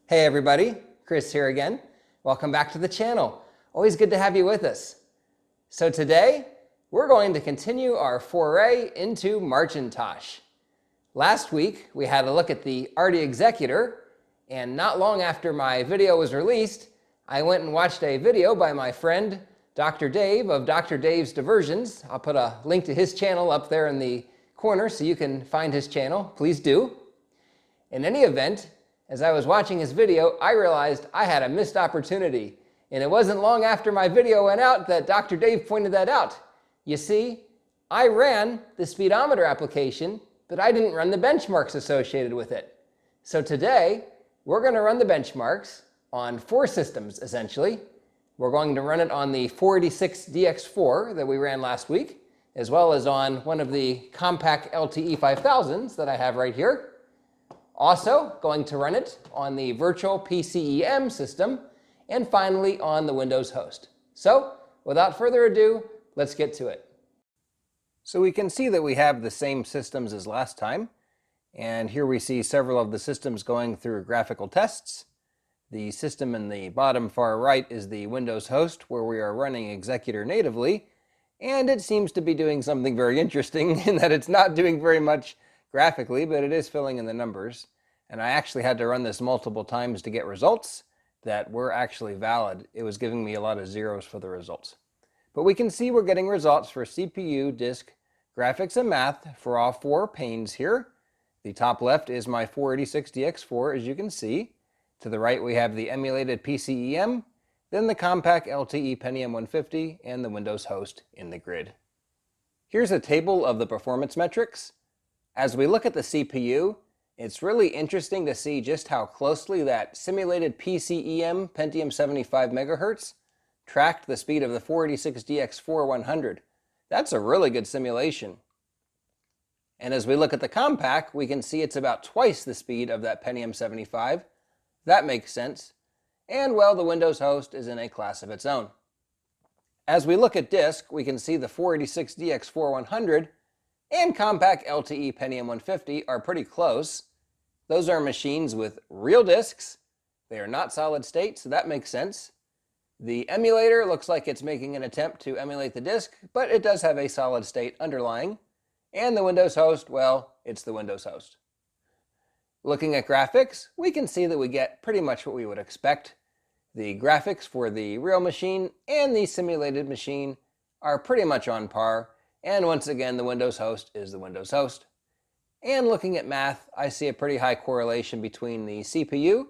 Hey everybody, Chris here again. Welcome back to the channel. Always good to have you with us. So today, we're going to continue our foray into Marcintosh. Last week, we had a look at the ARDI Executor, and not long after my video was released, I went and watched a video by my friend, Dr. Dave of Dr. Dave's Diversions. I'll put a link to his channel up there in the corner so you can find his channel. Please do. In any event, as I was watching his video, I realized I had a missed opportunity. And it wasn't long after my video went out that Dr. Dave pointed that out. You see, I ran the speedometer application, but I didn't run the benchmarks associated with it. So today, we're going to run the benchmarks on 4 systems, essentially. We're going to run it on the 486DX4 that we ran last week, as well as on one of the compact LTE 5000s that I have right here. Also going to run it on the virtual PCEM system, and finally on the Windows host. So without further ado, let's get to it. So we can see that we have the same systems as last time, and here we see several of the systems going through graphical tests. The system in the bottom far right is the Windows host, where we are running Executor natively, and it seems to be doing something very interesting in that it's not doing very much graphically, but it is filling in the numbers. And I actually had to run this multiple times to get results that were actually valid. It was giving me a lot of zeros for the results. But we can see we're getting results for CPU, disk, graphics, and math for all 4 panes here. The top left is my 486DX4, as you can see. To the right, we have the emulated PCEM, then the compact LTE Pentium 150, and the Windows host in the grid. Here's a table of the performance metrics. As we look at the CPU, it's really interesting to see just how closely that simulated PCEM Pentium 75 MHz tracked the speed of the 486DX4 100. That's a really good simulation. And as we look at the compact, we can see it's about twice the speed of that Pentium 75. That makes sense. And well, the Windows host is in a class of its own. As we look at disk, we can see the 486DX4 100 and compact LTE Pentium 150 are pretty close. Those are machines with real disks. They are not solid state, so that makes sense. The emulator looks like it's making an attempt to emulate the disk, but it does have a solid state underlying. And the Windows host, well, it's the Windows host. Looking at graphics, we can see that we get pretty much what we would expect. The graphics for the real machine and the simulated machine are pretty much on par. And once again, the Windows host is the Windows host. And looking at math, I see a pretty high correlation between the CPU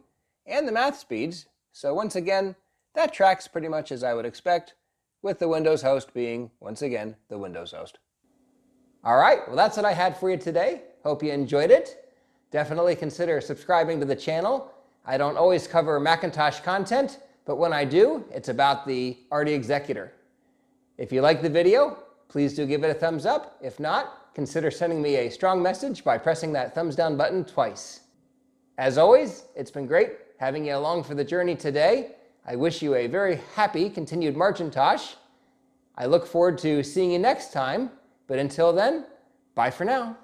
and the math speeds. So once again, that tracks pretty much as I would expect, with the Windows host being, once again, the Windows host. All right, well that's what I had for you today. Hope you enjoyed it. Definitely consider subscribing to the channel. I don't always cover Macintosh content, but when I do, it's about the ARDI Executor. If you like the video, please do give it a thumbs up. If not, consider sending me a strong message by pressing that thumbs down button twice. As always, it's been great having you along for the journey today. I wish you a very happy continued Marcintosh. I look forward to seeing you next time, but until then, bye for now.